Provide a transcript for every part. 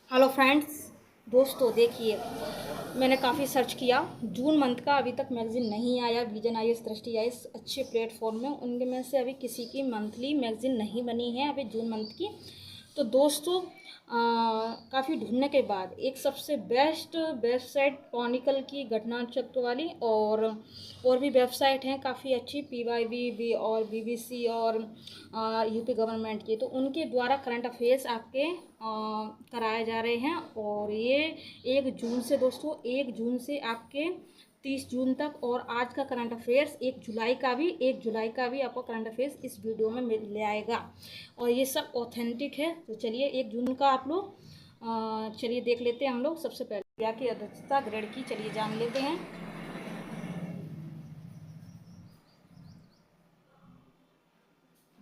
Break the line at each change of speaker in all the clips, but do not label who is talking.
Hello friends, दोस्तों देखिए, मैंने काफ़ी सर्च किया। जून मंथ का अभी तक मैगज़ीन नहीं आया। विजन आईएएस, दृष्टि आईएएस अच्छे प्लेटफॉर्म में, उनके में से अभी किसी की मंथली मैगज़ीन नहीं बनी है अभी जून मंथ की। तो दोस्तों काफ़ी ढूंढने के बाद एक सबसे बेस्ट वेबसाइट क्रॉनिकल की, घटना चक्र वाली, और भी वेबसाइट हैं काफ़ी अच्छी, पीवाईबी भी और बीबीसी और यूपी गवर्नमेंट की, तो उनके द्वारा करंट अफेयर्स आपके कराए जा रहे हैं। और ये 1 जून से दोस्तों, 1 जून से आपके 30 जून तक, और आज का करंट अफेयर्स 1 जुलाई का भी आपको करंट अफेयर्स इस वीडियो में मिल आएगा। और ये सब ऑथेंटिक है। तो चलिए 1 जून का आप लोग चलिए देख लेते हैं हम लोग। सबसे पहले प्रक्रिया की अध्यक्षता ग्रेड की चलिए जान लेते हैं।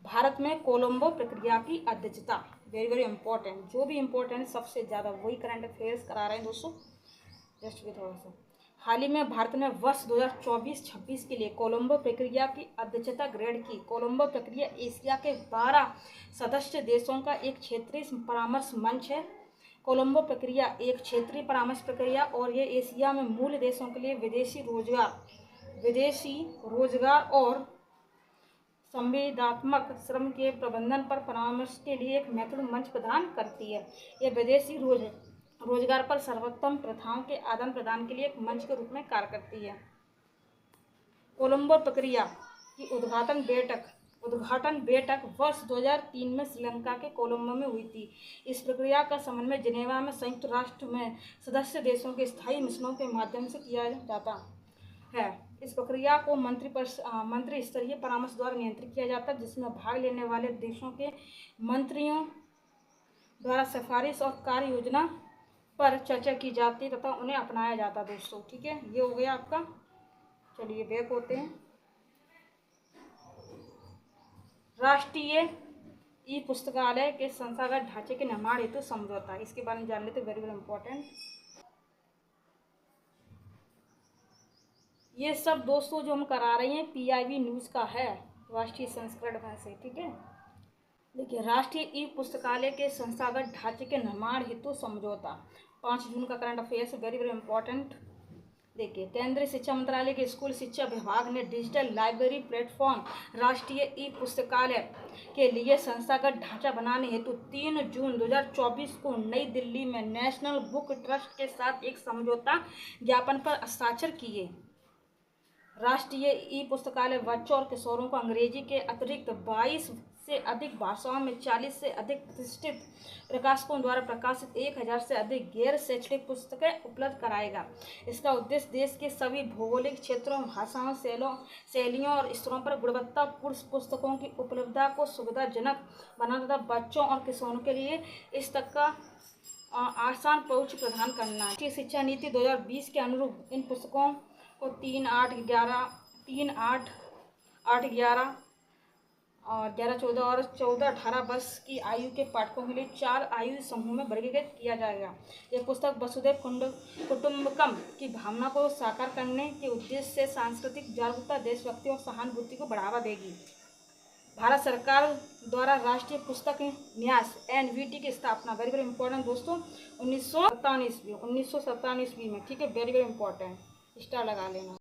भारत में कोलंबो प्रक्रिया की अध्यक्षता, वेरी वेरी इंपॉर्टेंट, जो भी इंपॉर्टेंट सबसे ज़्यादा वही करंट अफेयर्स करा रहे हैं दोस्तों। जस्ट भी थोड़ा सा हाल ही में भारत ने वर्ष 2024-26 के लिए कोलंबो प्रक्रिया की अध्यक्षता ग्रेड की। कोलंबो प्रक्रिया एशिया के 12 सदस्य देशों का एक क्षेत्रीय परामर्श मंच है। कोलंबो प्रक्रिया एक क्षेत्रीय परामर्श प्रक्रिया, और ये एशिया में मूल देशों के लिए विदेशी रोजगार और संवेदनात्मक श्रम के प्रबंधन पर परामर्श के लिए एक महत्वपूर्ण मंच प्रदान करती है। यह विदेशी रोजगार पर सर्वोत्तम प्रथाओं के आदान प्रदान के लिए एक मंच के रूप में कार्य करती है। कोलंबो प्रक्रिया की उद्घाटन बैठक वर्ष 2003 में श्रीलंका के कोलंबो में हुई थी। इस प्रक्रिया का समन्वय जिनेवा में संयुक्त राष्ट्र में सदस्य देशों के स्थायी मिशनों के माध्यम से किया जाता है। इस प्रक्रिया को मंत्री स्तरीय परामर्श द्वारा नियंत्रित किया जाता है, जिसमें भाग लेने वाले देशों के मंत्रियों द्वारा सिफारिश और कार्य योजना पर चर्चा की जाती तथा उन्हें अपनाया जाता दोस्तों। ठीक है, ये हो गया आपका। चलिए बैक होते हैं। राष्ट्रीय ई पुस्तकालय के संस्थागत ढांचे के निर्माण हेतु समझौता, इसके बारे में जान लेते, वेरी वेरी इंपॉर्टेंट। ये सब दोस्तों जो हम करा रहे हैं पीआईबी न्यूज़ का है, राष्ट्रीय संस्करण से। ठीक है, देखिए, राष्ट्रीय ई पुस्तकालय के संस्थागत ढांचे के निर्माण हेतु समझौता, 5 जून का current affairs, very very important. देखिए, केंद्रीय शिक्षा मंत्रालय के स्कूल शिक्षा विभाग ने डिजिटल लाइब्रेरी प्लेटफॉर्म राष्ट्रीय ई पुस्तकालय के लिए संस्थागत ढांचा बनाने हेतु 3 जून 2024 को नई दिल्ली में नेशनल बुक ट्रस्ट के साथ एक समझौता ज्ञापन पर हस्ताक्षर किए। राष्ट्रीय ई पुस्तकालय बच्चों और किशोरों को अंग्रेजी के अतिरिक्त 22 से अधिक भाषाओं में 40 से अधिक प्रतिष्ठित प्रकाशकों द्वारा प्रकाशित 1000 से अधिक गैर शैक्षणिक पुस्तकें उपलब्ध कराएगा। इसका उद्देश्य देश के सभी भौगोलिक क्षेत्रों, भाषाओं, शैलियों और स्तरों पर गुणवत्तापूर्ण पुस्तकों की उपलब्धता को सुविधाजनक बनाना तथा बच्चों और किशोरों के लिए इस तक का आसान पहुंच प्रदान करना। राष्ट्रीय शिक्षा नीति 2020 के अनुरूप इन पुस्तकों को 3, 8, 11 और 11, 14 और 14, 18 वर्ष की आयु के पाठकों के लिए 4 आयु समूह में वर्गीकृत किया जाएगा। यह पुस्तक वसुधैव कुटुंबकम की भावना को साकार करने के उद्देश्य से सांस्कृतिक जागरूकता, देशभक्ति और सहानुभूति को बढ़ावा देगी। भारत सरकार द्वारा राष्ट्रीय पुस्तक न्यास एनवीटी की स्थापना, वेरी वेरी इंपॉर्टेंट दोस्तों, 1957 ईस्वी में। ठीक है, वेरी वेरी इंपॉर्टेंट, स्टार लगा लेना।